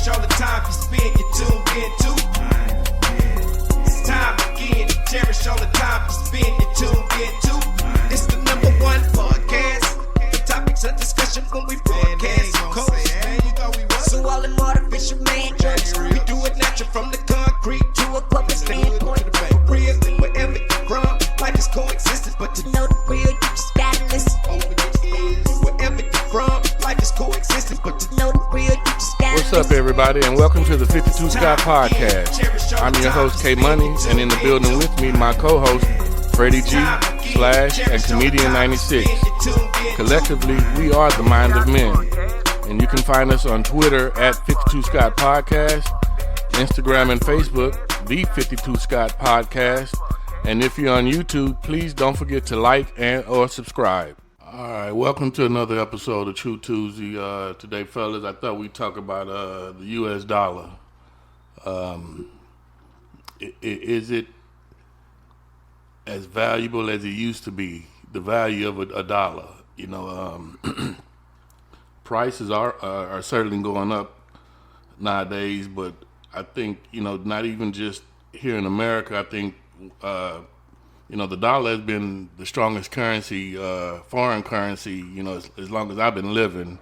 cherish all the time you spend, you tuned in too. It's time again to cherish all the time you spend, you tuned in too. It's the number one podcast. The topics of discussion when we broadcast. So all them artificial man jokes, we do it natural from the concrete to a public standpoint. Real, wherever you from, life is coexistence, but to know the real, you just gotta listen. Wherever you from, life is coexistence, but to know the real, you just gotta listen. What's up, everybody, and welcome to the 52 Scott Podcast. I'm your host, K Money, and in the building with me, my co-host, Freddie G, Slash, and Comedian 96. Collectively, we are the Mind of Men. And you can find us on Twitter at 52 Scott Podcast, Instagram and Facebook, the 52 Scott Podcast. And if you're on YouTube, please don't forget to like and or subscribe. All right, welcome to another episode of True Tuesday. Today, fellas, I thought we'd talk about the U.S. dollar. Is it as valuable as it used to be? The value of a dollar, you know. Prices are certainly going up nowadays, but I think, you know, not even just here in America. I think, the dollar has been the strongest currency, foreign currency, you know, as long as I've been living,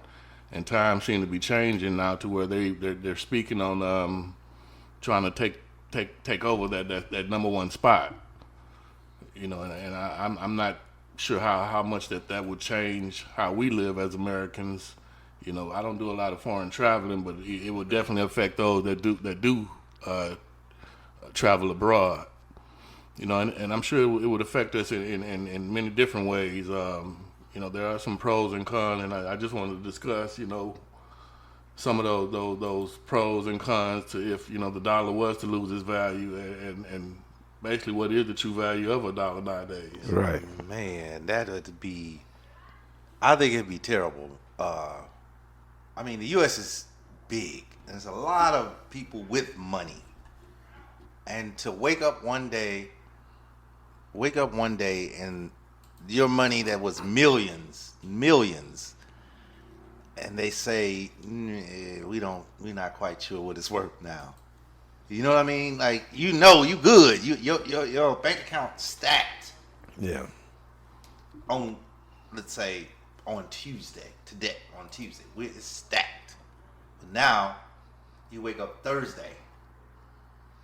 and times seem to be changing now to where they're speaking on trying to take over that number one spot, you know, and I'm not sure how much that would change how we live as Americans. You know, I don't do a lot of foreign traveling, but it would definitely affect those that do travel abroad. You know, and I'm sure it would affect us in many different ways. You know, there are some pros and cons, and I just wanted to discuss, you know, some of those pros and cons to if, you know, the dollar was to lose its value, and basically what is the true value of a dollar nowadays. Right. Man, that would be, I think it'd be terrible. I mean, the U.S. is big. There's a lot of people with money. And to wake up one day and your money that was millions, and they say, we're not quite sure what it's worth now. You know what I mean? Like, you know, you good. Your bank account stacked. Yeah. On, let's say, on Tuesday, it's stacked. But now, you wake up Thursday,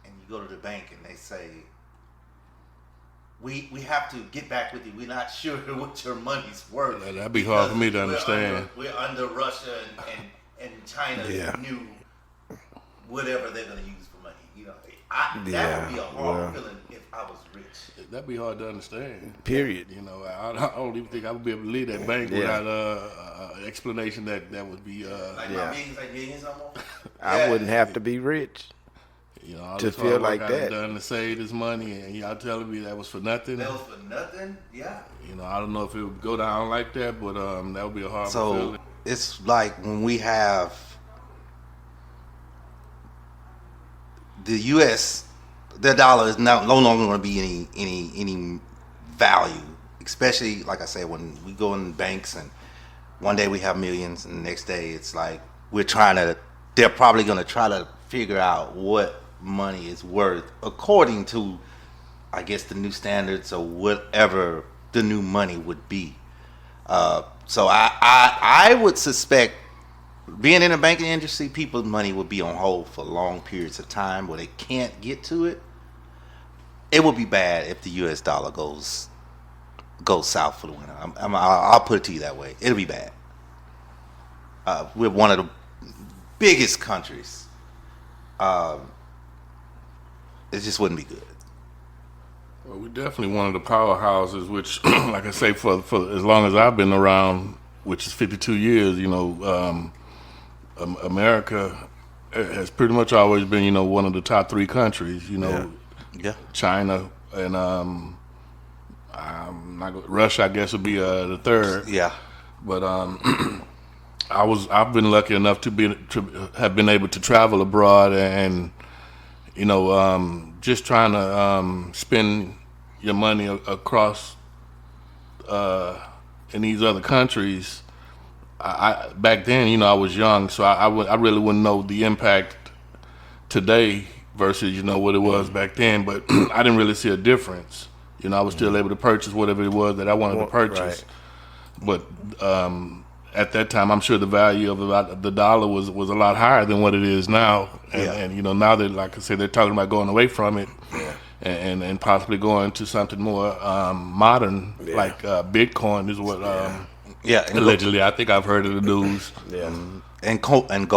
and you go to the bank, and they say, we have to get back with you. We're not sure what your money's worth. That'd be hard for me to understand. We're under Russia and China's new whatever they're going to use for money. You know, that would be a hard feeling if I was rich. That'd be hard to understand. Period. You know, I don't even think I would be able to leave that bank without an explanation that would be. My millions, like millions or more. I wouldn't have to be rich. You know, all to this feel hard like work that. I've done to save this money, and y'all telling me that was for nothing. That was for nothing. Yeah. You know, I don't know if it would go down like that, but that would be a hard feeling. So it's like when we have the U.S., the dollar is no longer going to be any value, especially like I said, when we go in banks and one day we have millions and the next day it's like they're probably going to try to figure out what money is worth according to, I guess, the new standards or whatever the new money would be. So I would suspect, being in the banking industry, people's money would be on hold for long periods of time where they can't get to it. It would be bad if the U.S. dollar goes south for the winter. I'll put it to you that way. It'll be bad. We're one of the biggest countries. It just wouldn't be good. Well, we're definitely one of the powerhouses, which, like I say, for as long as I've been around, which is 52 years, you know, America has pretty much always been, you know, one of the top three countries, you know. Yeah. China and Russia, I guess, would be the third. Yeah. But I've been lucky enough to have been able to travel abroad, and you know, just trying to spend your money across in these other countries. I back then, you know, I was young, so I really wouldn't know the impact today versus, you know, what it was back then. But I didn't really see a difference. You know, I was still able to purchase whatever it was that I wanted to purchase. Right. But at that time, I'm sure the value of the dollar was a lot higher than what it is now. And you know, now that, like I said, they're talking about going away from it, and possibly going to something more modern, like Bitcoin is what. Allegedly, I think I've heard of the news. And gold. And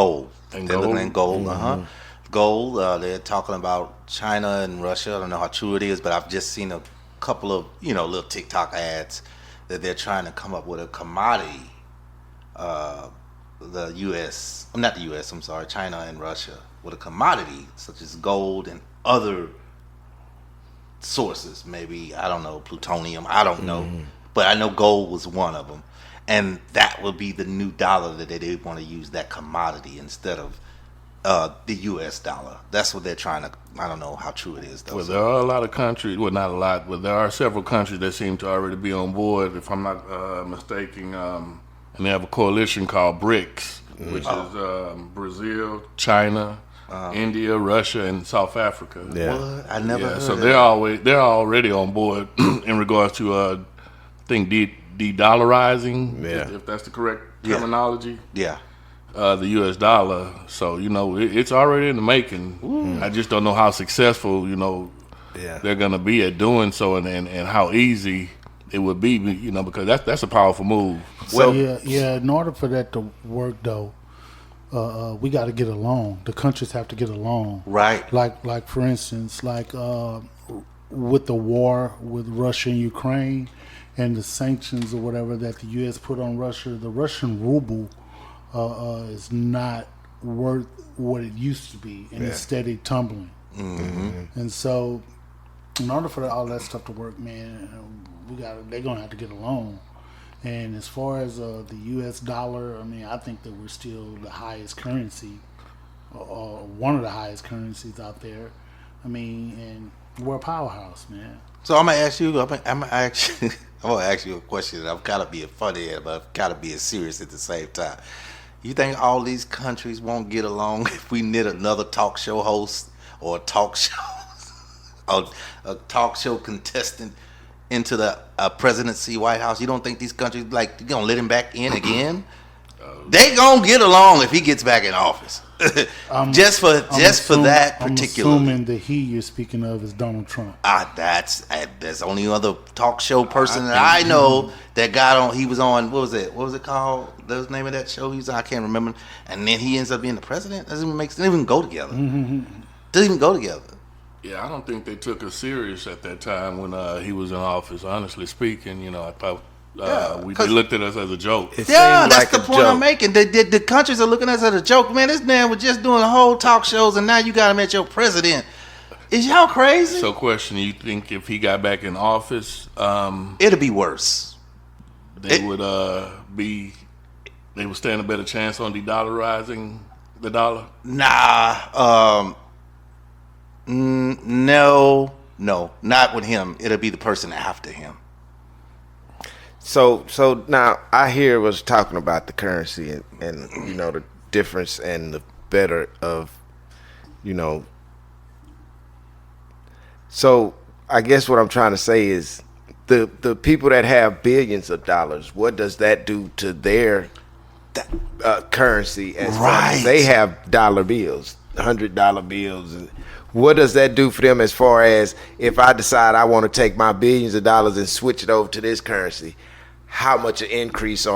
They're looking at gold. Mm-hmm. Gold. They're talking about China and Russia. I don't know how true it is, but I've just seen a couple of little TikTok ads that they're trying to come up with a commodity. The U.S. Not the U.S. I'm sorry, China and Russia with a commodity such as gold and other sources. Maybe, I don't know, plutonium. I don't know, but I know gold was one of them. And that will be the new dollar that they want to use, that commodity instead of the U.S. dollar. That's what they're trying to. I don't know how true it is, though. Well, there are a lot of countries. Well, not a lot, but there are several countries that seem to already be on board, if I'm not mistaken. And they have a coalition called BRICS, which is Brazil, China, India, Russia, and South Africa. Yeah. What? I never heard So of they're already on board in regards to I think de-dollarizing, if that's the correct terminology. Yeah. The U.S. dollar. So, you know, it's already in the making. I just don't know how successful, you know, they're going to be at doing so, and how easy it would be, you know, because that's a powerful move. So in order for that to work, though, we got to get along. The countries have to get along. Right. Like for instance, with the war with Russia and Ukraine and the sanctions or whatever that the U.S. put on Russia, the Russian ruble is not worth what it used to be, and it's steady tumbling. And so, in order for all that stuff to work, man, they're gonna have to get along. And as far as the U.S. dollar, I mean, I think that we're still the highest currency, or one of the highest currencies out there. I mean, and we're a powerhouse, man. So I'm gonna ask you. I'm gonna ask you a question. And I'm kind of being funny, but I'm kind of being serious at the same time. You think all these countries won't get along if we knit another talk show host or a talk show contestant into the presidency, White House? You don't think these countries you gonna let him back in again? They gonna get along if he gets back in office. just for that particular. I'm assuming the he you're speaking of is Donald Trump. That's the only other talk show person that I know that got on. He was on, what was it called? That was the name of that show he was on, I can't remember. And then he ends up being the president. Doesn't even go together. Doesn't even go together. Yeah, I don't think they took us serious at that time when he was in office. Honestly speaking, you know, I thought they looked at us as a joke. That's the point I'm making. The countries are looking at us as a joke. Man, this man was just doing whole talk shows, and now you got him at your president. Is y'all crazy? So, question: you think if he got back in office, it'll be worse? They would stand a better chance on de-dollarizing the dollar? Nah. No, not with him. It'll be the person after him. So now I hear was talking about the currency and you know the difference and the better of, you know. So I guess what I'm trying to say is the people that have billions of dollars, what does that do to their currency? As far as they have dollar bills, $100 bills, and what does that do for them as far as if I decide I want to take my billions of dollars and switch it over to this currency? How much an increase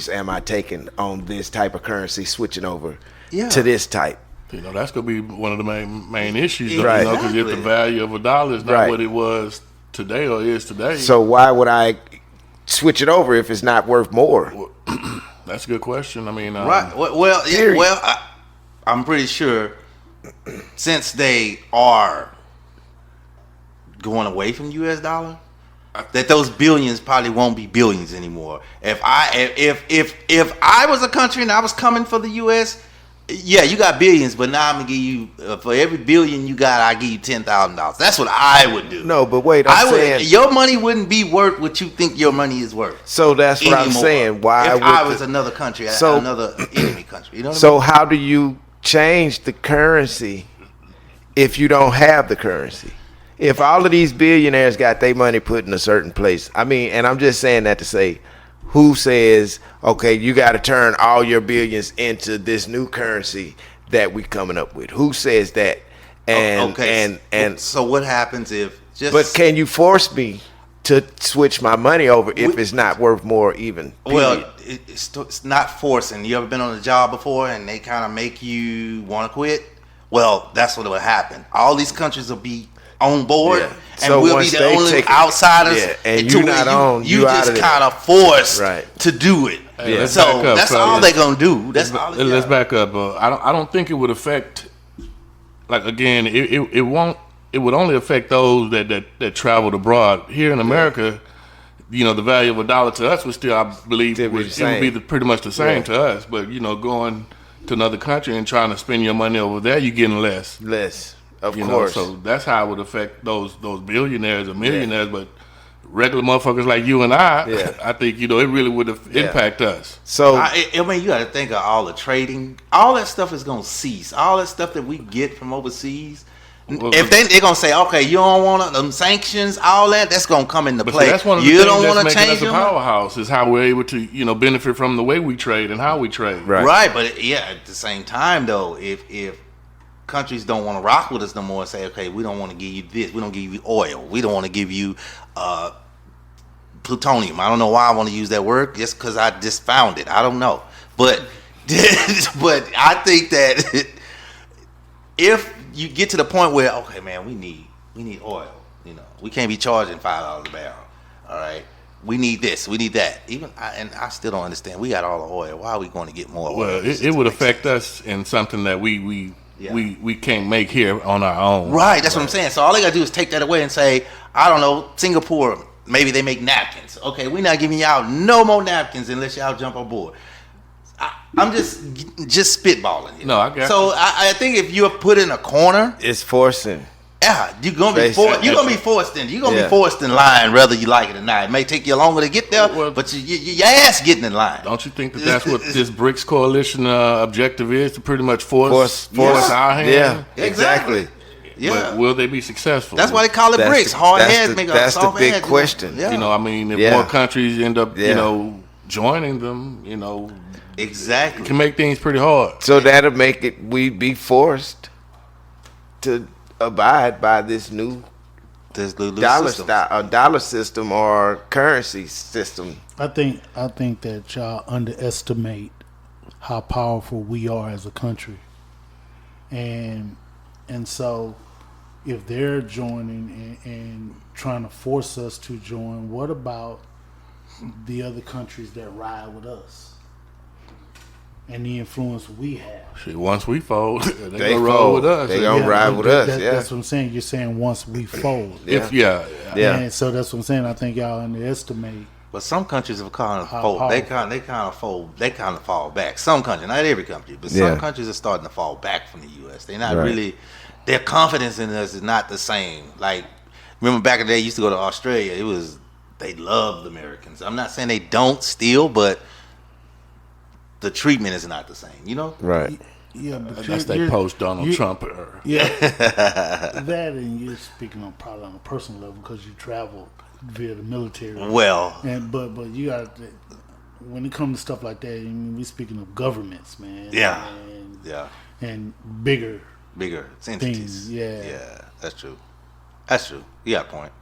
am I taking on this type of currency, switching over to this type? You know, that's going to be one of the main issues, right? You know, because if the value of a dollar is not what it was today or is today. So why would I switch it over if it's not worth more? Well, that's a good question. I mean, right. I'm pretty sure since they are going away from U.S. dollar, that those billions probably won't be billions anymore. If I was a country and I was coming for the U.S., Yeah, you got billions, but now I'm gonna give you for every billion you got, I give you $10,000. That's what I would do. No, but wait, I would. Your money wouldn't be worth what you think your money is worth. So that's what I'm anymore. saying. Why if I was another country, another enemy country, you know what I mean? how do you change the currency if you don't have the currency? If all of these billionaires got their money put in a certain place, I mean, and I'm just saying that to say, who says, okay, you got to turn all your billions into this new currency that we coming up with? Who says that? And so what happens if But can you force me to switch my money over if it's not worth more even? Period? Well, it's not forcing. You ever been on a job before and they kind of make you want to quit? Well, that's what will happen. All these countries will be on board, and so we'll be the only outsiders. Yeah, and you're not on. You just kind of forced to do it. Hey, so that's all they're gonna do. That's all. Let's back up. I don't think it would affect. Like again, it won't. It would only affect those that traveled abroad. Here in America, you know, the value of a dollar to us would still, I believe, it would be pretty much the same to us. But you know, going to another country and trying to spend your money over there, you're getting less. Of course. So that's how it would affect those billionaires or millionaires. But regular motherfuckers like you and I, I think, you know, it really would impact us. So I mean, you got to think of all the trading. All that stuff is going to cease. All that stuff that we get from overseas. If they're going to say, okay, you don't want them sanctions, all that's going to come into play. That's one of the things that's making us a powerhouse is how we're able to, you know, benefit from the way we trade and how we trade. Right. But at the same time, though, if countries don't want to rock with us no more and say, okay, we don't want to give you this, we don't give you oil, we don't want to give you plutonium. I don't know why I want to use that word, just because I just found it. I don't know, but but I think that if you get to the point where, okay, man, we need oil, you know, we can't be charging $5 a barrel. All right, we need this, we need that. I still don't understand. We got all the oil. Why are we going to get more oil? Well, it would affect us in something that we can't make here on our own. Right, that's what I'm saying. So all they got to do is take that away and say, I don't know, Singapore, maybe they make napkins. Okay, we're not giving y'all no more napkins unless y'all jump on board. I'm just spitballing here. No, I got you. So I think if you're put in a corner, it's forcing. Yeah, you're gonna be forced. You're gonna be forced in. You're gonna be forced in line, whether you like it or not. It may take you longer to get there, but your ass getting in line. Don't you think that's what this BRICS coalition objective is, to pretty much force our hand? Yeah, exactly. Yeah. But will they be successful? That's why they call it BRICS. Hard heads make a soft head. That's the big question. You know, I mean, if more countries end up, you know, joining them, you know, exactly, it can make things pretty hard. So that'll make it we be forced to abide by this new dollar system or currency system. I think that y'all underestimate how powerful we are as a country, and so if they're joining and trying to force us to join, what about the other countries that ride with us and the influence we have? Shit, once we fold, they gonna roll with us. They gonna ride with us. That's what I'm saying. You're saying once we fold. Yeah. And so that's what I'm saying. I think y'all underestimate. But some countries have kind of fold. They kind of fold. They kind of fall back. Some countries, not every country, but some countries are starting to fall back from the U.S. They're not really. Their confidence in us is not the same. Like, remember back in the day, you used to go to Australia. They loved Americans. I'm not saying they don't still, but the treatment is not the same. You know? Right. Yeah, but that's they post Donald Trump. Yeah, that, and you're speaking on probably on a personal level because you travel via the military. Well, but you got, when it comes to stuff like that, I mean, we're speaking of governments, man. Yeah, and bigger entities. Things, yeah, that's true. You got a point.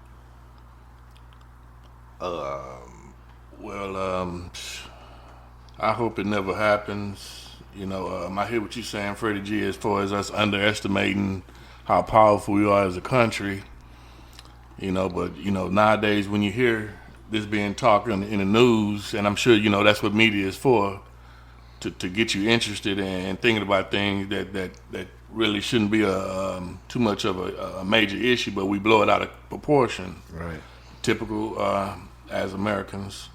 I hope it never happens. You know, I hear what you're saying, Freddie G, as far as us underestimating how powerful we are as a country. You know, but, you know, nowadays when you hear this being talked in the news, and I'm sure, you know, that's what media is for, to get you interested in thinking about things that really shouldn't be too much of a major issue, but we blow it out of proportion. Right. Typical as Americans.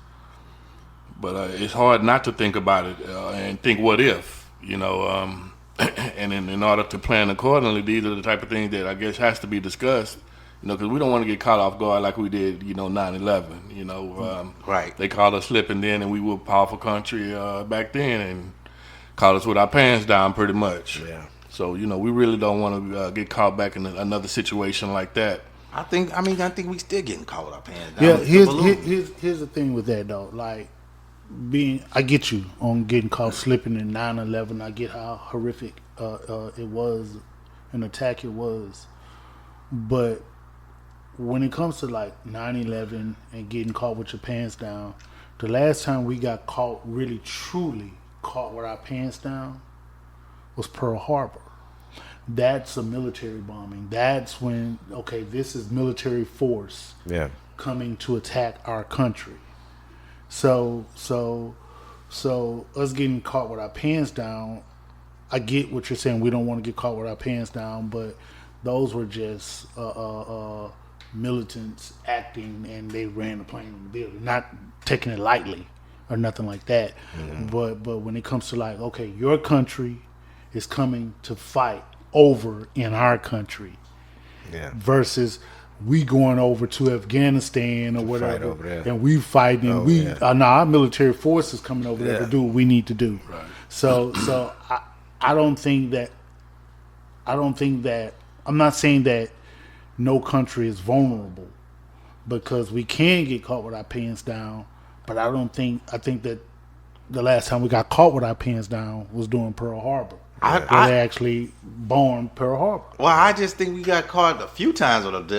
But it's hard not to think about it and think, what if? You know, and in order to plan accordingly, these are the type of things that I guess has to be discussed. Because we don't want to get caught off guard like we did, 9/11. Right. They called us slipping then, and we were a powerful country back then, and caught us with our pants down pretty much. Yeah. So we really don't want to get caught back in another situation like that. I think we still getting caught with our pants down. Yeah, with the balloon. here's the thing with that though. Like I get you on getting caught slipping in 9/11. I get how horrific it was, an attack it was, but when it comes to like 9/11 and getting caught with your pants down, the last time we got caught, really truly caught with our pants down, was Pearl Harbor. That's a military bombing. That's when, okay, this is military force coming to attack our country. So us getting caught with our pants down, I get what you're saying. We don't want to get caught with our pants down, but those were just militants acting, and they ran the plane in the building, not taking it lightly or nothing like that. But when it comes to like, okay, your country is coming to fight over in our country, versus we going over to Afghanistan or whatever, and we fighting. Our military force is coming over there to do what we need to do. Right. So I don't think that. I'm not saying that no country is vulnerable, because we can get caught with our pants down. But I think that the last time we got caught with our pants down was during Pearl Harbor. They actually bombed Pearl Harbor. Well, I just think we got caught a few times with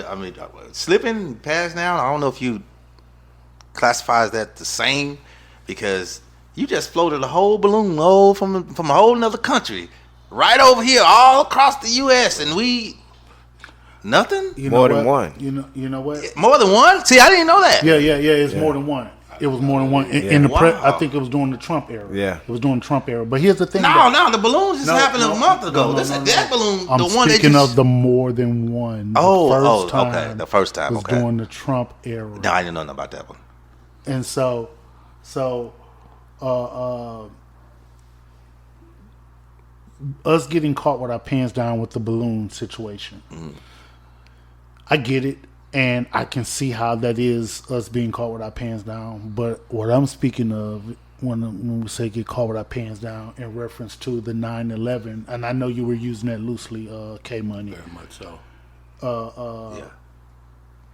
slipping past down. I don't know if you classify that the same, because you just floated a whole balloon from a whole nother country right over here, all across the U.S. and we nothing. More than one. You know what? More than one? See, I didn't know that. Yeah. It's more than one. It was more than one. In the I think it was during the Trump era. Yeah. It was during the Trump era. But here's the thing. No, the balloons just happened a month ago. That balloon, I'm the one speaking that of the more than one. Okay. The first time, was during the Trump era. No, I didn't know nothing about that one. And so, us getting caught with our pants down with the balloon situation. I get it, and I can see how that is us being caught with our pants down. But what I'm speaking of when we say get caught with our pants down in reference to the 9/11, and I know you were using that loosely, K Money. Very much so.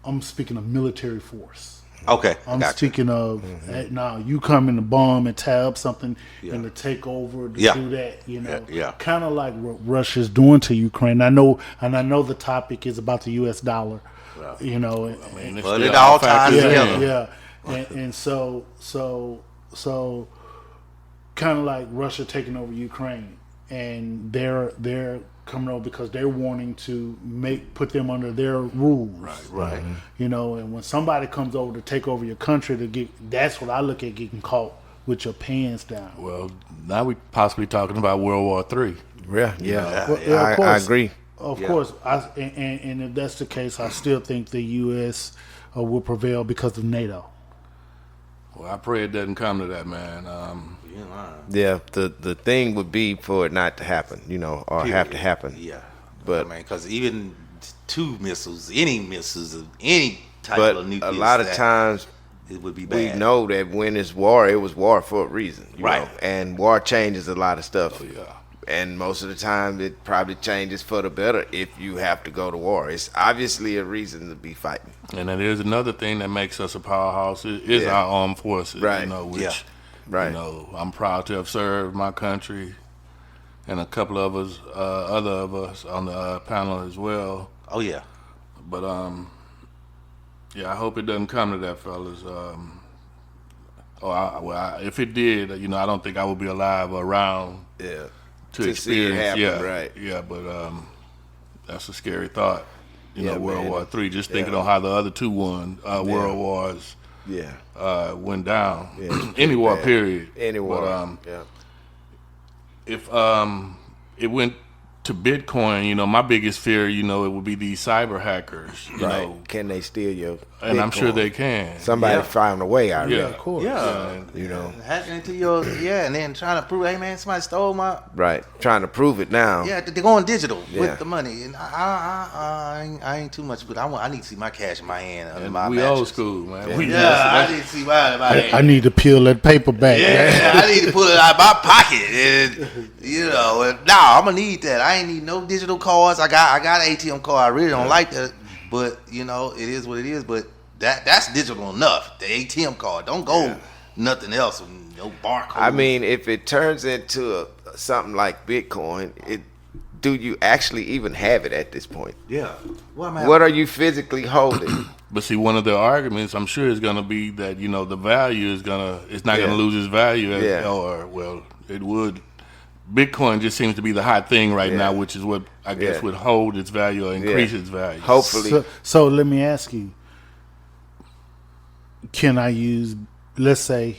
I'm speaking of military force. Okay, I'm speaking of now you come in to bomb and tie up something and to take over to do that, kind of like what Russia's doing to Ukraine. I know the topic is about the U.S. dollar, but it all ties together. And so kind of like Russia taking over Ukraine, and they're coming over because they're wanting to put them under their rules. Right. And when somebody comes over to take over your country, that's what I look at, getting caught with your pants down. Well, now we possibly talking about World War III. I agree. Of course, and if that's the case, I still think the U.S. Will prevail because of NATO. Well, I pray it doesn't come to that, man. The thing would be for it not to happen, or have to happen. Yeah, but because even two missiles, any type of nuclear, a lot of times it would be bad. We know that when it's war, it was war for a reason, right? And war changes a lot of stuff. Oh, yeah. And most of the time, it probably changes for the better if you have to go to war. It's obviously a reason to be fighting. And then there's another thing that makes us a powerhouse is our armed forces. Right. I'm proud to have served my country, and a couple of us, other of us on the panel as well. Oh yeah. But I hope it doesn't come to that, fellas. If it did, I don't think I would be alive or around. Yeah. To experience, see it happen, right? Yeah, but that's a scary thought. World War III. Just thinking on how the other two world wars, went down. Any war, period. Any war. But, if it went to Bitcoin, my biggest fear, it would be these cyber hackers. You Right. know, Can they steal your and I'm sure Bitcoin? they can. Somebody found a way out. Yeah. Yeah. Of course. Yeah, hacking into your and then trying to prove, hey man, somebody stole my. Right. Trying to prove it now. Yeah, they're going digital Yeah. with the money, and I ain't too much, but I need to see my cash in my hand under my We mattress. old school, man. Yeah. We Yeah, I need to see my hand. I need to peel that paper back. Yeah, I need to pull it out of my pocket, and I'm gonna need that. I ain't need no digital cards. I got an ATM card. I really don't like that, but it is what it is. But that's digital enough. The ATM card, don't go nothing else. No barcode. I mean, if it turns into something like Bitcoin, do you actually even have it at this point? yeah. What are you physically holding? But see, one of the arguments I'm sure is going to be that the value it's not going to lose its value, it would. Bitcoin just seems to be the hot thing right now, which is what I guess would hold its value or increase its value. Hopefully. So let me ask you: can I use? Let's say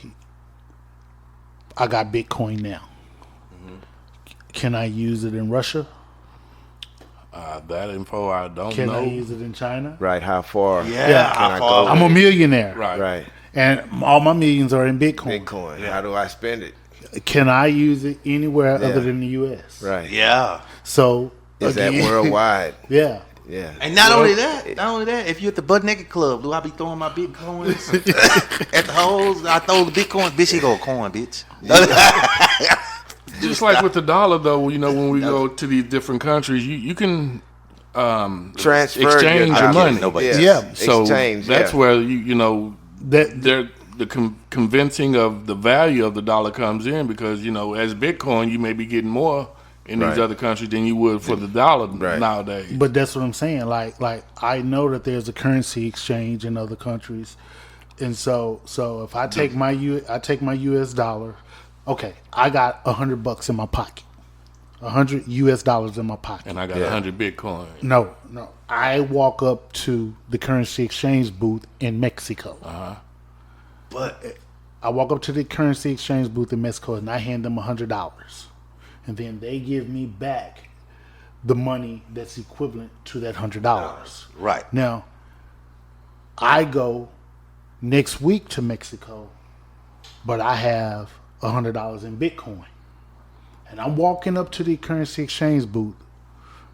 I got Bitcoin now. Can I use it in Russia? That info I don't Can know. I use it in China? Right. How far? Yeah, Can I how go? far? I'm a millionaire, Right. and all my millions are in Bitcoin. Bitcoin. How do I spend it? Can I use it anywhere other than the U.S.? Right. Yeah. So Is that worldwide? Yeah. Yeah. And not only that, if you're at the butt naked club, do I be throwing my Bitcoins at the hoes? I throw the Bitcoin, bitch. He go coin, bitch. Just like with the dollar, though, when we go to these different countries, you can Transfer exchange your money. Yeah. So Exchange, that's yeah. where That the convincing of the value of the dollar comes in because as Bitcoin you may be getting more in these Right. other countries than you would for the dollar Right. nowadays. But that's what I'm saying. Like I know that there's a currency exchange in other countries, and so if I take my U.S. dollar, okay, I got $100 in my pocket, $100 US in my pocket. And I got 100 Bitcoin. No, I walk up to the currency exchange booth in Mexico. But I walk up to the currency exchange booth in Mexico and I hand them $100, and then they give me back the money that's equivalent to that $100. right. Now, I go next week to Mexico, but I have $100 in Bitcoin, and I'm walking up to the currency exchange booth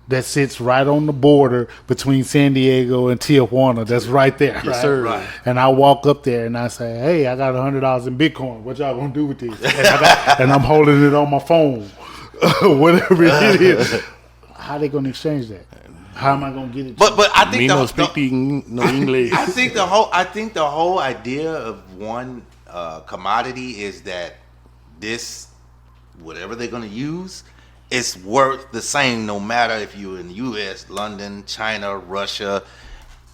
that sits right on the border between San Diego and Tijuana. That's right there. Yes, sir. Right. And I walk up there and I say, "Hey, I got $100 in Bitcoin. What y'all gonna do with this?" And I'm holding it on my phone, whatever it is. How they gonna exchange that? How am I gonna get it? But I think Me no speaking no English. I think the whole idea of one commodity is that this whatever they're gonna use is worth the same no matter if you're in the U.S., London, China, Russia.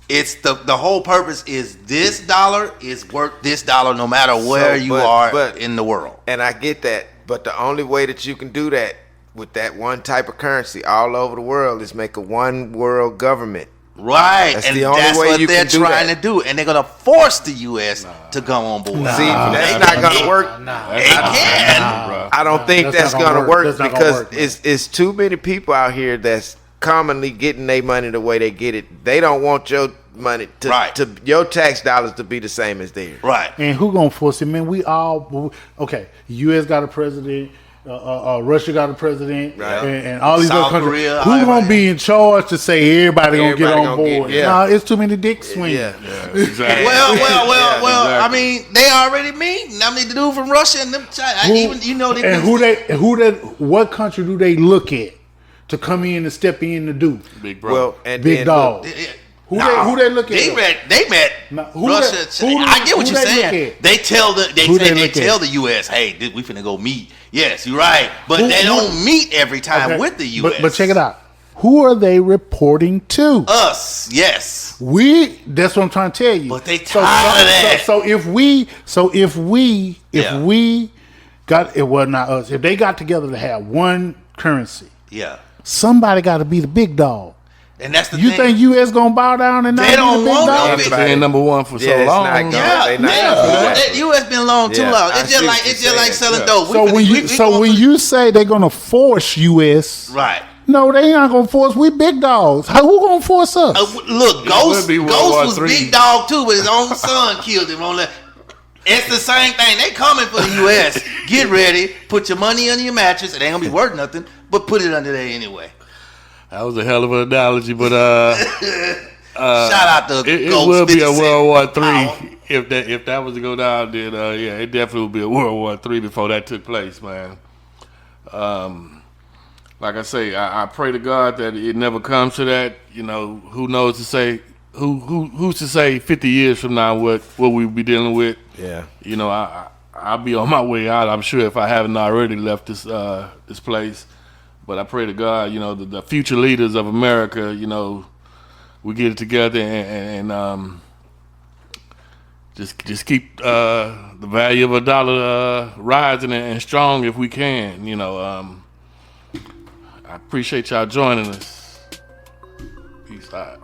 It's the whole purpose is this dollar is worth this dollar no matter where you are in the world. And I get that, but the only way that you can do that with that one type of currency all over the world is make a one world government. Right, That's and the only that's way what you they're can do trying that. to do, and they're gonna force the U.S. to come on board. See, that's not gonna work. They can. I don't think that's not gonna gonna work. work That's not gonna because work, man. it's too many people out here that's commonly getting their money the way they get it. They don't want your money to your tax dollars to be the same as theirs. Right. And who gonna force it, man? We all okay. U.S. got a president. Russia got a president, Right. and all these South other countries. Korea, Who gonna be in charge to say everybody gonna get Everybody on gonna board? get- yeah. Nah, it's too many dicks swinging. Yeah. Exactly. Well. exactly. I mean, they already meeting. I mean, the dude from Russia and them China. What country do they look at to come in and step in to do? Big bro. Well, and Big then dog. Who they look at? They met Nah, who Russia. they- who I get what who you're they look saying. at? They tell the Who they they look tell at? the U.S. Hey, we finna go meet. Yes, you're right, but Who- they who- don't meet every time Okay. with the U.S. But check it out. Who are they reporting to? Us, yes. That's what I'm trying to tell you. But they tired of that. So if we Yeah. got it, well, not us. If they got together to have one currency, Yeah, somebody got to be the big dog. and that's the You thing. think U.S. gonna bow down and not They be don't the big want dog? no After being number one for so Yeah, it's long. not gonna- Yeah, They not yeah. gonna do that. That U.S. been alone too Yeah, long. I It's see just what like you're it's just like saying. selling Yeah. dope. So when you say they're gonna force U.S., right, No, they ain't gonna force. We big dogs. Who gonna force us? Look, would Ghost be World Ghost War was III. big dog too, but his own son killed him on that. It's the same thing. They coming for the U.S. Get ready. Put your money under your mattress. It ain't gonna be worth nothing, but put it under there anyway. That was a hell of an analogy, but Shout out to it Ghost will be a 50 World War Power. III if that was to go down. Then yeah, it definitely would be a World War III before that took place, man. Like I say, I pray to God that it never comes to that. You know, who knows to say who's to say 50 years from now what we'll be dealing with. Yeah. You know, I'll be on my way out, I'm sure, if I haven't already left this place. But I pray to God, you know, the future leaders of America, you know, we get it together and just keep the value of a dollar rising and strong if we can. You know, I appreciate y'all joining us. Peace out.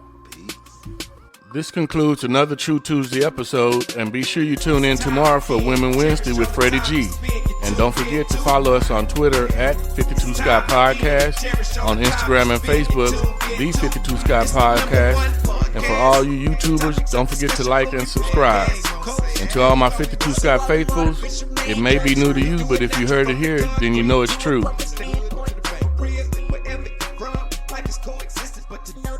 This concludes another True Tuesday episode, and be sure you tune in tomorrow for Women Wednesday with Freddie G. And don't forget to follow us on Twitter at 52 Sky Podcast, on Instagram and Facebook, The 52 Sky Podcast. And for all you YouTubers, don't forget to like and subscribe. And to all my 52 Sky faithfuls, it may be new to you, but if you heard it here, then you know it's true. Wherever you're from, like it's coexistence, but to know